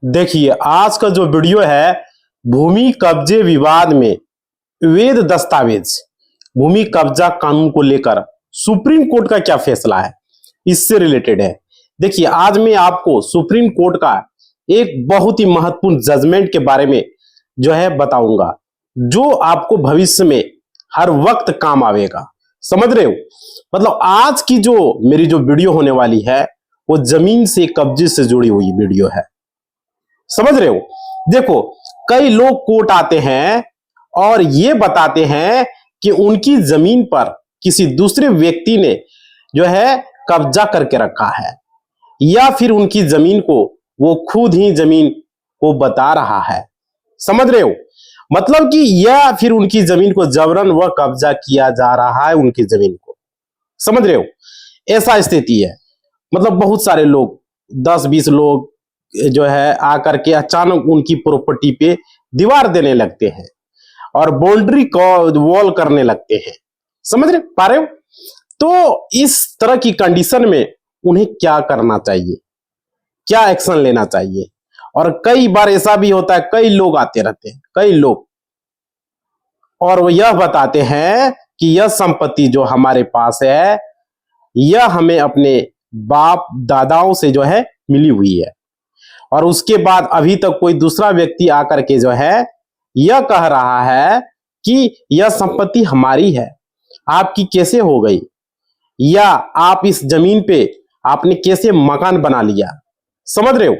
देखिए, आज का जो वीडियो है भूमि कब्जे विवाद में वैध दस्तावेज भूमि कब्जा कानून को लेकर सुप्रीम कोर्ट का क्या फैसला है, इससे रिलेटेड है। देखिए, आज मैं आपको सुप्रीम कोर्ट का एक बहुत ही महत्वपूर्ण जजमेंट के बारे में जो है बताऊंगा, जो आपको भविष्य में हर वक्त काम आवेगा। समझ रहे हो? मतलब आज की जो मेरी जो वीडियो होने वाली है वो जमीन से कब्जे से जुड़ी हुई वीडियो है। समझ रहे हो? देखो, कई लोग कोर्ट आते हैं और ये बताते हैं कि उनकी जमीन पर किसी दूसरे व्यक्ति ने जो है कब्जा करके रखा है, या फिर उनकी जमीन को वो खुद ही जमीन को बता रहा है। समझ रहे हो? मतलब कि या फिर उनकी जमीन को जबरन वह कब्जा किया जा रहा है उनकी जमीन को। समझ रहे हो? ऐसा स्थिति है। मतलब बहुत सारे लोग 10-20 लोग जो है आकर के अचानक उनकी प्रॉपर्टी पे दीवार देने लगते हैं और बाउंड्री वॉल करने लगते हैं। समझ रहे पा रहे हो? तो इस तरह की कंडीशन में उन्हें क्या करना चाहिए, क्या एक्शन लेना चाहिए? और कई बार ऐसा भी होता है, कई लोग आते रहते हैं, कई लोग, और वो यह बताते हैं कि यह संपत्ति जो हमारे पास है यह हमें अपने बाप दादाओं से जो है मिली हुई है, और उसके बाद अभी तक कोई दूसरा व्यक्ति आकर के जो है यह कह रहा है कि यह संपत्ति हमारी है, आपकी कैसे हो गई, या आप इस जमीन पे आपने कैसे मकान बना लिया। समझ रहे हो?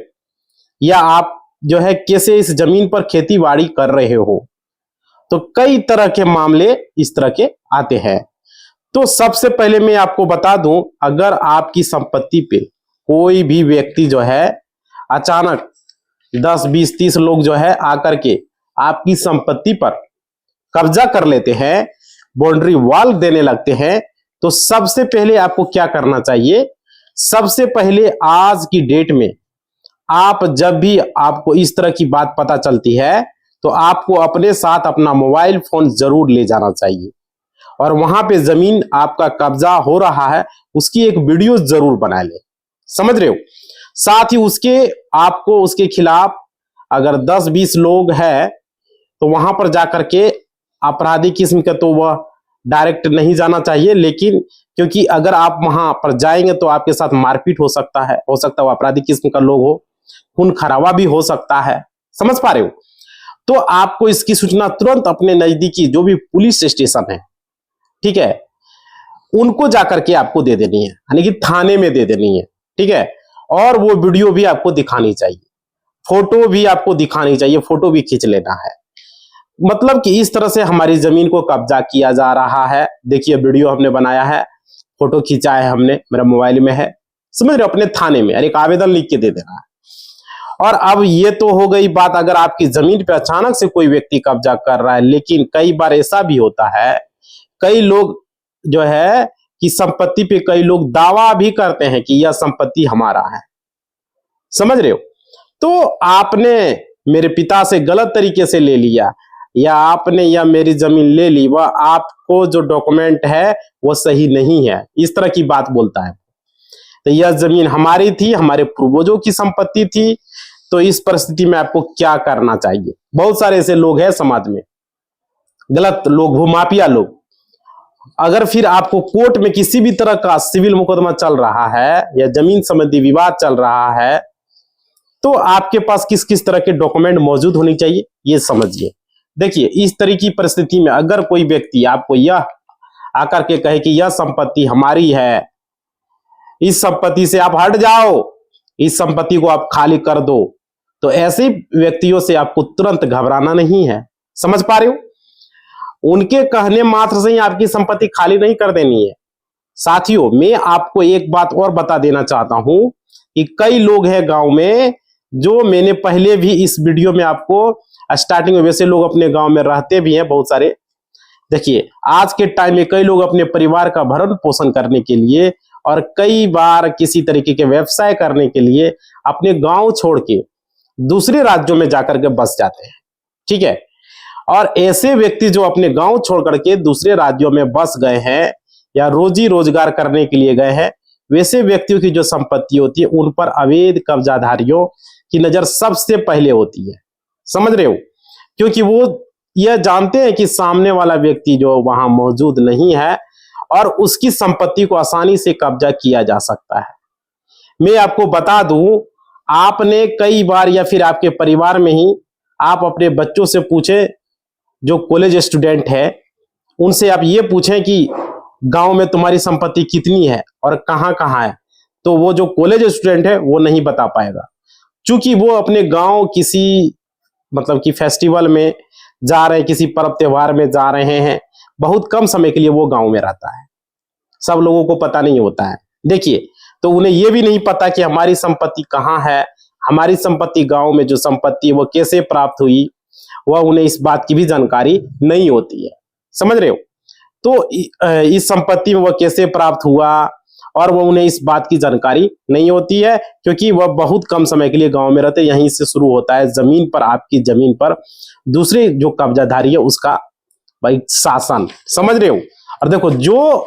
या आप जो है कैसे इस जमीन पर खेती बाड़ी कर रहे हो। तो कई तरह के मामले इस तरह के आते हैं। तो सबसे पहले मैं आपको बता दूं, अगर आपकी संपत्ति पे कोई भी व्यक्ति जो है अचानक 10, 20, 30 लोग जो है आकर के आपकी संपत्ति पर कब्जा कर लेते हैं, बाउंड्री वॉल देने लगते हैं, तो सबसे पहले आपको क्या करना चाहिए? सबसे पहले आज की डेट में आप जब भी आपको इस तरह की बात पता चलती है तो आपको अपने साथ अपना मोबाइल फोन जरूर ले जाना चाहिए, और वहां पे जमीन आपका कब्जा हो रहा है उसकी एक वीडियो जरूर बना ले। समझ रहे हो? साथ ही उसके आपको उसके खिलाफ अगर 10-20 लोग हैं तो वहां पर जाकर के आपराधिक किस्म का तो वह डायरेक्ट नहीं जाना चाहिए, लेकिन क्योंकि अगर आप वहां पर जाएंगे तो आपके साथ मारपीट हो सकता है वो आपराधिक किस्म का लोग हो, खून खराबा भी हो सकता है। समझ पा रहे हो? तो आपको इसकी सूचना तुरंत अपने नजदीकी जो भी पुलिस स्टेशन है, ठीक है, उनको जाकर के आपको दे देनी है, यानी कि थाने में दे देनी है। ठीक है? और वो वीडियो भी आपको दिखानी चाहिए, फोटो भी आपको दिखानी चाहिए, फोटो भी खींच लेना है। मतलब कि इस तरह से हमारी जमीन को कब्जा किया जा रहा है। देखिए, वीडियो हमने बनाया है, फोटो खींचा है हमने, मेरा मोबाइल में है। समझ रहे हो? अपने थाने में एक आवेदन लिख के दे देना है। और अब ये तो हो गई बात अगर आपकी जमीन पे अचानक से कोई व्यक्ति कब्जा कर रहा है, लेकिन कई बार ऐसा भी होता है, कई लोग जो है कि संपत्ति पे कई लोग दावा भी करते हैं कि यह संपत्ति हमारा है। समझ रहे हो? तो आपने मेरे पिता से गलत तरीके से ले लिया, या आपने या मेरी जमीन ले ली, वह आपको जो डॉक्यूमेंट है वो सही नहीं है, इस तरह की बात बोलता है। तो यह जमीन हमारी थी, हमारे पूर्वजों की संपत्ति थी। तो इस परिस्थिति में आपको क्या करना चाहिए? बहुत सारे ऐसे लोग हैं समाज में, गलत लोग, भूमाफिया लोग। अगर फिर आपको कोर्ट में किसी भी तरह का सिविल मुकदमा चल रहा है या जमीन संबंधी विवाद चल रहा है, तो आपके पास किस किस तरह के डॉक्यूमेंट मौजूद होनी चाहिए ये समझिए। देखिए, इस तरह की परिस्थिति में अगर कोई व्यक्ति आपको यह आकर के कहे कि यह संपत्ति हमारी है, इस संपत्ति से आप हट जाओ, इस संपत्ति को आप खाली कर दो, तो ऐसे व्यक्तियों से आपको तुरंत घबराना नहीं है। समझ पा रहे हो? उनके कहने मात्र से ही आपकी संपत्ति खाली नहीं कर देनी है। साथियों, मैं आपको एक बात और बता देना चाहता हूं कि कई लोग हैं गांव में, जो मैंने पहले भी इस वीडियो में आपको स्टार्टिंग में, वैसे लोग अपने गांव में रहते भी हैं बहुत सारे। देखिए, आज के टाइम में कई लोग अपने परिवार का भरण पोषण करने के लिए और कई बार किसी तरीके के व्यवसाय करने के लिए अपने गांव छोड़ के दूसरे राज्यों में जाकर के बस जाते हैं। ठीक है? और ऐसे व्यक्ति जो अपने गांव छोड़ करके दूसरे राज्यों में बस गए हैं या रोजी रोजगार करने के लिए गए हैं, वैसे व्यक्तियों की जो संपत्ति होती है उन पर अवैध कब्जाधारियों की नजर सबसे पहले होती है, समझ रहे हो, क्योंकि वो यह जानते हैं कि सामने वाला व्यक्ति जो वहां मौजूद नहीं है और उसकी संपत्ति को आसानी से कब्जा किया जा सकता है। मैं आपको बता दूं, आपने कई बार या फिर आपके परिवार में ही आप अपने बच्चों से पूछे, जो कॉलेज स्टूडेंट है उनसे आप ये पूछें कि गांव में तुम्हारी संपत्ति कितनी है और कहां कहां है, तो वो जो कॉलेज स्टूडेंट है वो नहीं बता पाएगा, क्योंकि वो अपने गांव किसी मतलब कि फेस्टिवल में जा रहे हैं, किसी पर्व त्योहार में जा रहे हैं, बहुत कम समय के लिए वो गांव में रहता है, सब लोगों को पता नहीं होता है। देखिए, तो उन्हें यह भी नहीं पता कि हमारी संपत्ति कहाँ है, हमारी संपत्ति गांव में जो संपत्ति है वो कैसे प्राप्त हुई, वह उन्हें इस बात की भी जानकारी नहीं होती है, समझ रहे हो। तो इस संपत्ति में वह कैसे प्राप्त हुआ और वो उन्हें इस बात की जानकारी नहीं होती है, क्योंकि वह बहुत कम समय के लिए गांव में रहते। यहीं से शुरू होता है जमीन पर, आपकी जमीन पर दूसरे जो कब्जाधारी है उसका भाई शासन, समझ रहे हो। और देखो, जो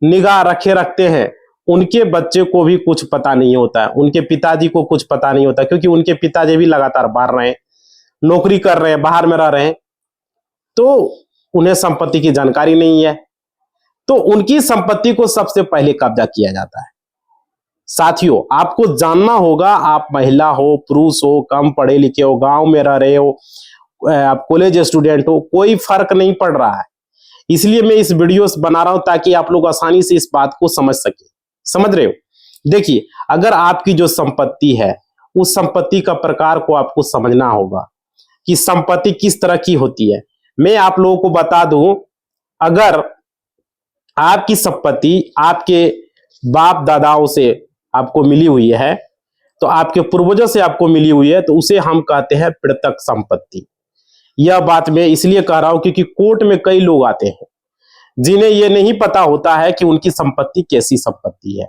निगाह रखते हैं उनके बच्चे को भी कुछ पता नहीं होता है, उनके पिताजी को कुछ पता नहीं होता, क्योंकि उनके पिताजी भी लगातार बाहर रहे हैं, नौकरी कर रहे हैं, बाहर में रह रहे हैं, तो उन्हें संपत्ति की जानकारी नहीं है, तो उनकी संपत्ति को सबसे पहले कब्जा किया जाता है। साथियों, आपको जानना होगा, आप महिला हो, पुरुष हो, कम पढ़े लिखे हो, गांव में रह रहे हो, आप कॉलेज स्टूडेंट हो, कोई फर्क नहीं पड़ रहा है। इसलिए मैं इस वीडियो बना रहा हूं ताकि आप लोग आसानी से इस बात को समझ सके, समझ रहे हो। देखिए, अगर आपकी जो संपत्ति है उस संपत्ति का प्रकार को आपको समझना होगा कि संपत्ति किस तरह की होती है। मैं आप लोगों को बता दूं, अगर आपकी संपत्ति आपके बाप दादाओं से आपको मिली हुई है, तो आपके पूर्वजों से आपको मिली हुई है, तो उसे हम कहते हैं पृथक संपत्ति। यह बात मैं इसलिए कह रहा हूं क्योंकि कोर्ट में कई लोग आते हैं जिन्हें यह नहीं पता होता है कि उनकी संपत्ति कैसी संपत्ति है,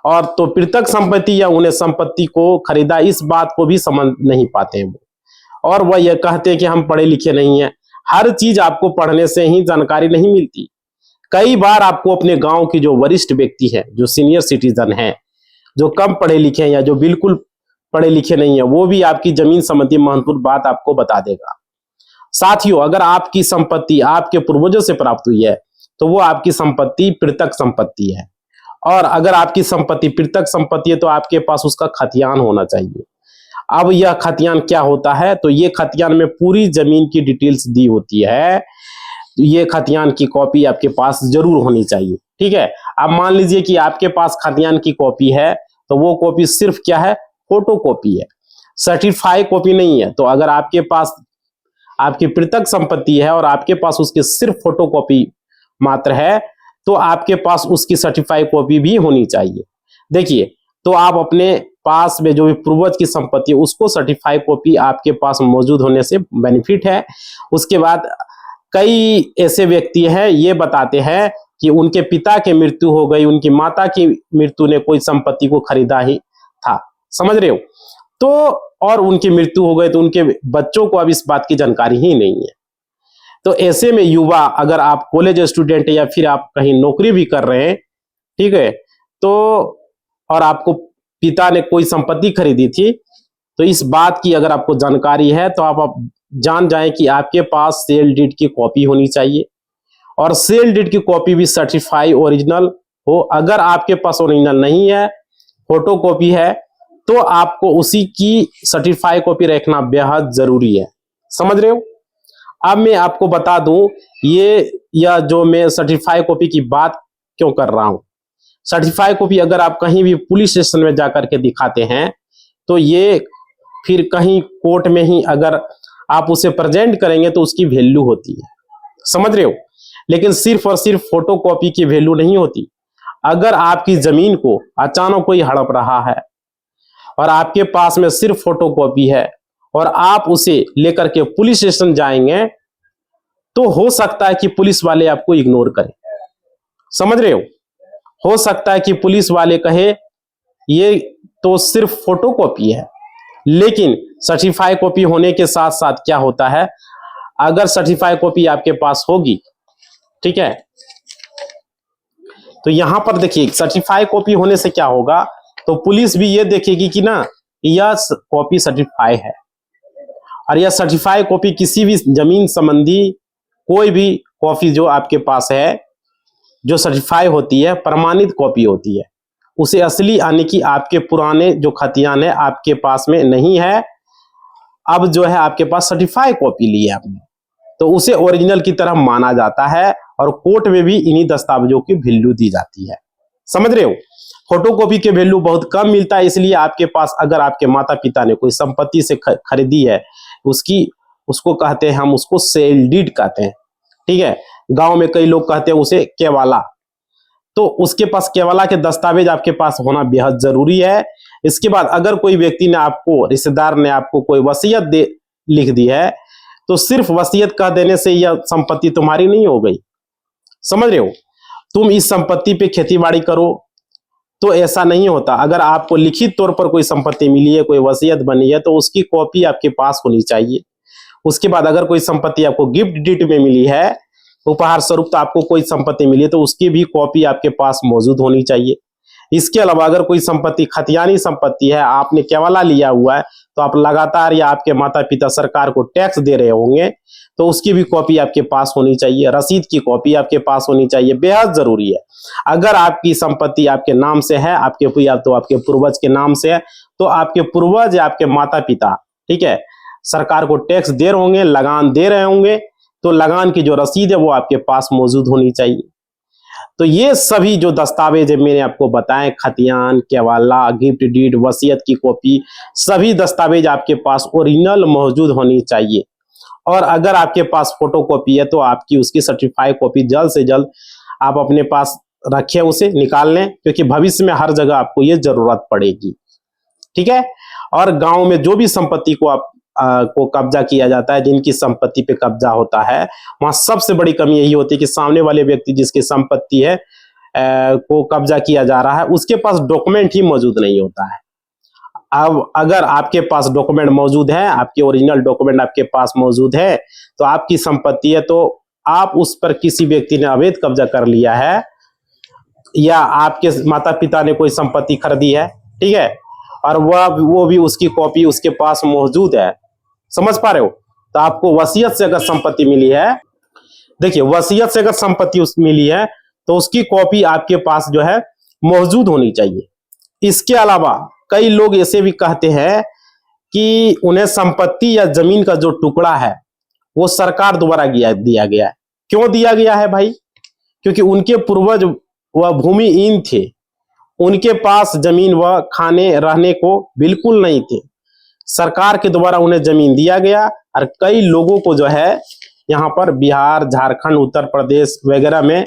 और तो पृथक संपत्ति या उन्हें संपत्ति को खरीदा इस बात को भी समझ नहीं पाते हैं वो, और वह यह कहते हैं कि हम पढ़े लिखे नहीं हैं। हर चीज आपको पढ़ने से ही जानकारी नहीं मिलती। कई बार आपको अपने गांव की जो वरिष्ठ व्यक्ति है, जो सीनियर सिटीजन है, जो कम पढ़े लिखे हैं या जो बिल्कुल पढ़े लिखे नहीं है, वो भी आपकी जमीन संबंधी महत्वपूर्ण बात आपको बता देगा। साथियों, अगर आपकी संपत्ति आपके पूर्वजों से प्राप्त हुई है तो वो आपकी संपत्ति पृथक संपत्ति है, और अगर आपकी संपत्ति पृथक संपत्ति है तो आपके पास उसका खतियान होना चाहिए। अब यह खतियान क्या होता है, तो ये खतियान में पूरी जमीन की डिटेल्स दी होती है, तो ये खतियान की कॉपी आपके पास जरूर होनी चाहिए, ठीक है। अब मान लीजिए कि आपके पास खतियान की कॉपी है, तो वो कॉपी सिर्फ क्या है, फोटो कॉपी है, सर्टिफाइड कॉपी नहीं है। तो अगर आपके पास आपकी पृथक संपत्ति है और आपके पास उसकी सिर्फ फोटो कॉपी मात्र है, तो आपके पास उसकी सर्टिफाइड कॉपी भी होनी चाहिए। देखिए, तो आप अपने पास में जो भी पूर्वज की संपत्ति है उसको सर्टिफाइड कॉपी आपके पास मौजूद होने से बेनिफिट है। उसके बाद कई ऐसे व्यक्ति हैं ये बताते हैं कि उनके पिता की मृत्यु हो गई, उनकी माता की मृत्यु ने कोई संपत्ति को खरीदा ही था, समझ रहे हो, तो और उनकी मृत्यु हो गई तो उनके बच्चों को अब इस बात की जानकारी ही नहीं है। तो ऐसे में युवा, अगर आप कॉलेज स्टूडेंट है या फिर आप कहीं नौकरी भी कर रहे हैं, ठीक है, तो और आपको पिता ने कोई संपत्ति खरीदी थी, तो इस बात की अगर आपको जानकारी है तो आप जान जाएं कि आपके पास सेल डीड की कॉपी होनी चाहिए, और सेल डीड की कॉपी भी सर्टिफाइड ओरिजिनल हो। अगर आपके पास ओरिजिनल नहीं है, फोटो कॉपी है, तो आपको उसी की सर्टिफाइड कॉपी रखना बेहद जरूरी है, समझ रहे हो। अब मैं आपको बता दूं, यह जो मैं सर्टिफाइड कॉपी की बात क्यों कर रहा हूं। सर्टिफाइड कॉपी अगर आप कहीं भी पुलिस स्टेशन में जाकर के दिखाते हैं, तो ये फिर कहीं कोर्ट में ही अगर आप उसे प्रेजेंट करेंगे तो उसकी वैल्यू होती है, समझ रहे हो। लेकिन सिर्फ और सिर्फ फोटो कॉपी की वैल्यू नहीं होती। अगर आपकी जमीन को अचानक कोई हड़प रहा है और आपके पास में सिर्फ फोटो कॉपी है और आप उसे लेकर के पुलिस स्टेशन जाएंगे, तो हो सकता है कि पुलिस वाले आपको इग्नोर करें, समझ रहे हो सकता है कि पुलिस वाले कहे ये तो सिर्फ फोटो कॉपी है। लेकिन सर्टिफाइड कॉपी होने के साथ साथ क्या होता है, अगर सर्टिफाइड कॉपी आपके पास होगी, ठीक है, तो यहां पर देखिए सर्टिफाइड कॉपी होने से क्या होगा, तो पुलिस भी ये देखेगी कि ना यह कॉपी सर्टिफाई है। और यह सर्टिफाई कॉपी किसी भी जमीन संबंधी कोई भी कॉपी जो आपके पास है, जो सर्टिफाई होती है, प्रमाणित कॉपी होती है, उसे असली यानी कि आपके पुराने जो खतियान है आपके पास में नहीं है, अब जो है आपके पास सर्टिफाई कॉपी ली है आपने, तो उसे ओरिजिनल की तरह माना जाता है और कोर्ट में भी इन्हीं दस्तावेजों की वैल्यू दी जाती है। समझ रहे हो? फोटोकॉपी के वैल्यू बहुत कम मिलता है, इसलिए आपके पास अगर आपके माता पिता ने कोई संपत्ति से खरीदी है, उसको कहते हैं, हम उसको सेल डीड कहते हैं। ठीक है, गांव में कई लोग कहते हैं उसे केवाला। तो उसके पास केवाला के दस्तावेज आपके पास होना बेहद जरूरी है। इसके बाद अगर कोई व्यक्ति ने आपको, रिश्तेदार ने आपको कोई वसीयत लिख दी है, तो सिर्फ वसीयत कह देने से यह संपत्ति तुम्हारी नहीं हो गई। समझ रहे हो? तुम इस संपत्ति पे खेती बाड़ी करो, तो ऐसा नहीं होता। अगर आपको लिखित तौर पर कोई संपत्ति मिली है, कोई वसीयत बनी है, तो उसकी कॉपी आपके पास होनी चाहिए। उसके बाद अगर कोई संपत्ति आपको गिफ्ट डीड में मिली है, उपहार स्वरूप तो आपको कोई संपत्ति मिली है, तो उसकी भी कॉपी आपके पास मौजूद होनी चाहिए। इसके अलावा अगर कोई संपत्ति खतियानी संपत्ति है, आपने केवाला लिया हुआ है, तो आप लगातार या आपके माता पिता सरकार को टैक्स दे रहे होंगे, तो उसकी भी कॉपी आपके पास होनी चाहिए। रसीद की कॉपी आपके पास होनी चाहिए, बेहद जरूरी है। अगर आपकी संपत्ति आपके नाम से है, आपके पूर्वज के नाम से है, तो आपके पूर्वज या आपके माता पिता, ठीक है, सरकार को टैक्स दे रहे होंगे, लगान दे रहे होंगे, तो लगान की जो रसीद है वो आपके पास मौजूद होनी चाहिए। तो ये सभी जो दस्तावेज है मैंने आपको बताए, खतियान, केवाला, गिफ्ट डीड, वसीयत की कॉपी, सभी दस्तावेज आपके पास ओरिजिनल मौजूद होनी चाहिए। और अगर आपके पास फोटोकॉपी है, तो आपकी उसकी सर्टिफाइड कॉपी जल्द से जल्द आप अपने पास रखें, उसे निकाल लें, क्योंकि भविष्य में हर जगह आपको ये जरूरत पड़ेगी। ठीक है? और गांव में जो भी संपत्ति को कब्जा किया जाता है, जिनकी संपत्ति पे कब्जा होता है, वहां सबसे बड़ी कमी यही होती है कि सामने वाले व्यक्ति जिसकी संपत्ति है को कब्जा किया जा रहा है, उसके पास डॉक्यूमेंट ही मौजूद नहीं होता है। अब अगर आपके पास डॉक्यूमेंट मौजूद है, आपके ओरिजिनल डॉक्यूमेंट आपके पास मौजूद है, तो आपकी संपत्ति है, तो आप उस पर किसी व्यक्ति ने अवैध कब्जा कर लिया है, या आपके माता पिता ने कोई संपत्ति खरीदी है, ठीक है, और वो भी उसकी कॉपी उसके पास मौजूद है। समझ पा रहे हो? तो आपको वसीयत से अगर संपत्ति मिली है, देखिए, वसीयत से अगर संपत्ति मिली है, तो उसकी कॉपी आपके पास जो है मौजूद होनी चाहिए। इसके अलावा कई लोग ऐसे भी कहते हैं कि उन्हें संपत्ति या जमीन का जो टुकड़ा है वो सरकार द्वारा दिया गया है। क्यों दिया गया है भाई? क्योंकि उनके पूर्वज वह भूमिहीन थे, उनके पास जमीन व खाने रहने को बिल्कुल नहीं थे। सरकार के द्वारा उन्हें जमीन दिया गया, और कई लोगों को जो है यहाँ पर बिहार, झारखंड, उत्तर प्रदेश वगैरह में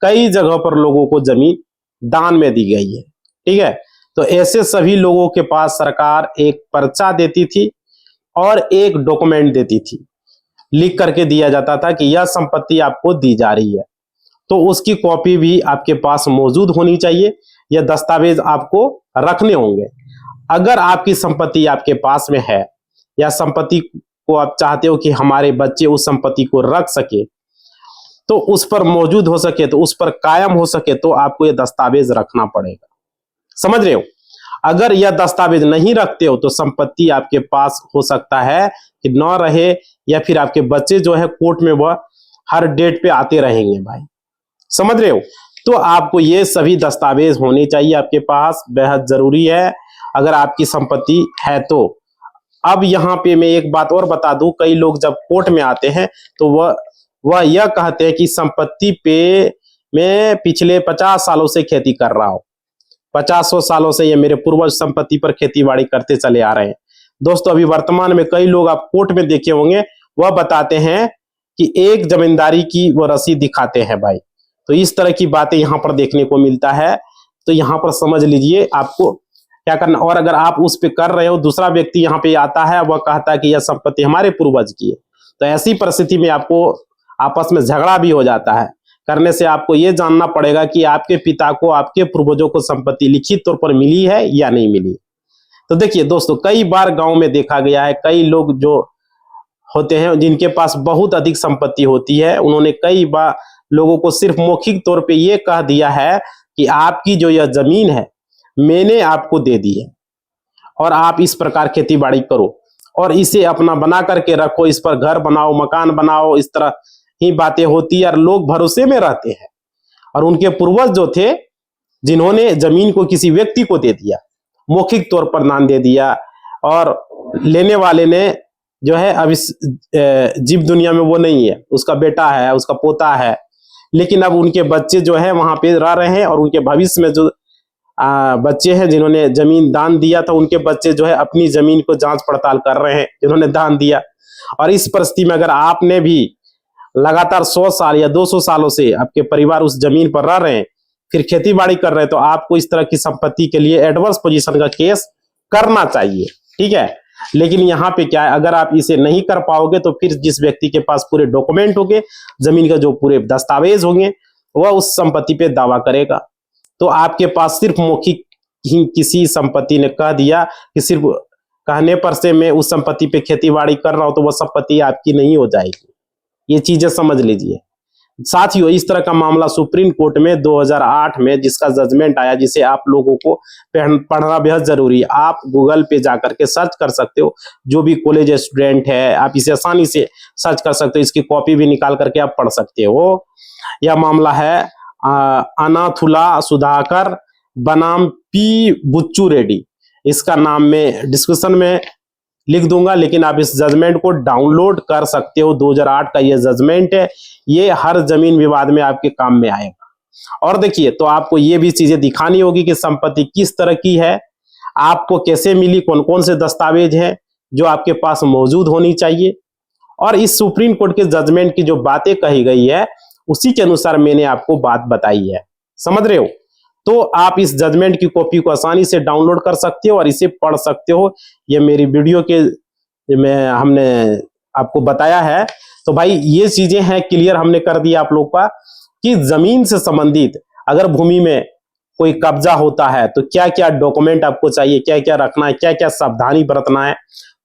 कई जगहों पर लोगों को जमीन दान में दी गई है। ठीक है, तो ऐसे सभी लोगों के पास सरकार एक पर्चा देती थी और एक डॉक्यूमेंट देती थी, लिख करके दिया जाता था कि यह संपत्ति आपको दी जा रही है, तो उसकी कॉपी भी आपके पास मौजूद होनी चाहिए। यह दस्तावेज आपको रखने होंगे। अगर आपकी संपत्ति आपके पास में है, या संपत्ति को आप चाहते हो कि हमारे बच्चे उस संपत्ति को रख सके, तो उस पर मौजूद हो सके, तो उस पर कायम हो सके, तो आपको यह दस्तावेज रखना पड़ेगा। समझ रहे हो? अगर यह दस्तावेज नहीं रखते हो, तो संपत्ति आपके पास हो सकता है कि न रहे, या फिर आपके बच्चे जो है कोर्ट में वह हर डेट पे आते रहेंगे भाई। समझ रहे हो? तो आपको ये सभी दस्तावेज होने चाहिए आपके पास, बेहद जरूरी है अगर आपकी संपत्ति है तो। अब यहाँ पे मैं एक बात और बता दूं, कई लोग जब कोर्ट में आते हैं तो वह यह कहते हैं कि संपत्ति पे मैं पिछले 50 सालों से खेती कर रहा हूं, 50 सालों से ये मेरे पूर्वज संपत्ति पर खेती बाड़ी करते चले आ रहे हैं। दोस्तों, अभी वर्तमान में कई लोग आप कोर्ट में देखे होंगे, वह बताते हैं कि एक जमींदारी की वो रसीद दिखाते हैं भाई। तो इस तरह की बातें यहाँ पर देखने को मिलता है। तो यहाँ पर समझ लीजिए आपको क्या करना। और अगर आप उस पे कर रहे हो, दूसरा व्यक्ति यहाँ पे आता है, वह कहता है कि यह संपत्ति हमारे पूर्वज की है, तो ऐसी परिस्थिति में आपको आपस में झगड़ा भी हो जाता है। करने से आपको ये जानना पड़ेगा कि आपके पिता को, आपके पूर्वजों को संपत्ति लिखित तौर पर मिली है या नहीं मिली। तो देखिए दोस्तों, कई बार गांव में देखा गया है, कई लोग जो होते हैं जिनके पास बहुत अधिक संपत्ति होती है, उन्होंने कई बार लोगों को सिर्फ मौखिक तौर पे ये कह दिया है कि आपकी जो यह जमीन है मैंने आपको दे दी है, और आप इस प्रकार खेती बाड़ी करो और इसे अपना बना करके रखो, इस पर घर बनाओ, मकान बनाओ, इस तरह ही बातें होती है और लोग भरोसे में रहते हैं। और उनके पूर्वज जो थे, जिन्होंने जमीन को किसी व्यक्ति को दे दिया, मौखिक तौर पर दान दे दिया, और लेने वाले ने जो है अब इस जीव दुनिया में वो नहीं है, उसका बेटा है, उसका पोता है, लेकिन अब उनके बच्चे जो है वहां पे रह रहे हैं और उनके भविष्य में जो बच्चे हैं जिन्होंने जमीन दान दिया था, उनके बच्चे जो है अपनी जमीन को जांच पड़ताल कर रहे हैं जिन्होंने दान दिया। और इस परिस्थिति में अगर आपने भी लगातार 100 साल या 200 सालों से आपके परिवार उस जमीन पर रह रहे हैं, फिर खेती बाड़ी कर रहे हैं, तो आपको इस तरह की संपत्ति के लिए एडवर्स पोजीशन का केस करना चाहिए, ठीक है। लेकिन यहाँ पे क्या है, अगर आप इसे नहीं कर पाओगे तो फिर जिस व्यक्ति के पास पूरे डॉक्यूमेंट होंगे, जमीन का जो पूरे दस्तावेज होंगे, वह उस संपत्ति पे दावा करेगा। तो आपके पास सिर्फ मौखिक ही किसी संपत्ति ने कह दिया कि सिर्फ कहने पर से मैं उस संपत्ति पे खेती बाड़ी कर रहा हूं, तो वह संपत्ति आपकी नहीं हो जाएगी। ये चीजें समझ लीजिए। साथियों, इस तरह का मामला सुप्रीम कोर्ट में 2008 में जिसका जजमेंट आया, जिसे आप लोगों को पढ़ना बेहद जरूरी है। आप गूगल पे जाकर के सर्च कर सकते हो, जो भी कॉलेज स्टूडेंट है आप इसे आसानी से सर्च कर सकते हो, इसकी कॉपी भी निकाल करके आप पढ़ सकते हो। यह मामला है अनाथुला सुधाकर बनाम पी बुच्चू रेड्डी। इसका नाम मैं डिस्क्रिप्शन में लिख दूंगा, लेकिन आप इस जजमेंट को डाउनलोड कर सकते हो। 2008 का ये जजमेंट है, ये हर जमीन विवाद में आपके काम में आएगा। और देखिए, तो आपको ये भी चीजें दिखानी होगी कि संपत्ति किस तरह की है, आपको कैसे मिली, कौन कौन से दस्तावेज हैं जो आपके पास मौजूद होनी चाहिए। और इस सुप्रीम कोर्ट के जजमेंट की जो बातें कही गई है, उसी के अनुसार मैंने आपको बात बताई है, समझ रहे हो। तो आप इस जजमेंट की कॉपी को आसानी से डाउनलोड कर सकते हो और इसे पढ़ सकते हो। ये मेरी वीडियो के में हमने आपको बताया है। तो भाई ये चीजें हैं क्लियर, हमने कर दिया आप लोग का कि जमीन से संबंधित अगर भूमि में कोई कब्जा होता है तो क्या क्या डॉक्यूमेंट आपको चाहिए, क्या क्या रखना है, क्या क्या सावधानी बरतना है,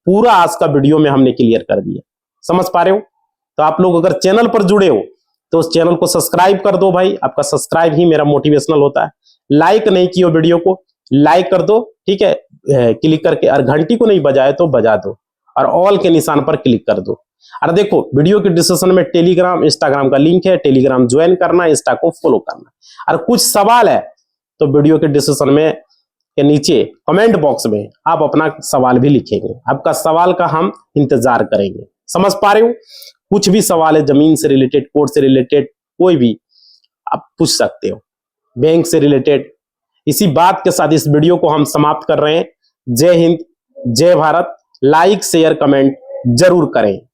पूरा आज का वीडियो में हमने क्लियर कर दिया। समझ पा रहे हो। तो आप लोग अगर चैनल पर जुड़े हो तो उस चैनल को सब्सक्राइब कर दो भाई, आपका सब्सक्राइब ही मेरा मोटिवेशनल होता है। लाइक नहीं किया वीडियो को, लाइक कर दो, ठीक है, क्लिक करके, और घंटी को नहीं बजाए तो बजा दो, और ऑल के निशान पर क्लिक कर दो। और देखो, वीडियो के डिस्क्रिप्शन में टेलीग्राम इंस्टाग्राम का लिंक है, टेलीग्राम ज्वाइन करना, इंस्टा को फॉलो करना। और कुछ सवाल है तो वीडियो के डिस्क्रिप्शन में के नीचे कमेंट बॉक्स में आप अपना सवाल भी लिखेंगे, आपका सवाल का हम इंतजार करेंगे। समझ पा रहे हो। कुछ भी सवाल है जमीन से रिलेटेड, कोर्ट से रिलेटेड, कोई भी आप पूछ सकते हो, बैंक से रिलेटेड। इसी बात के साथ इस वीडियो को हम समाप्त कर रहे हैं। जय हिंद, जय भारत। लाइक शेयर कमेंट जरूर करें।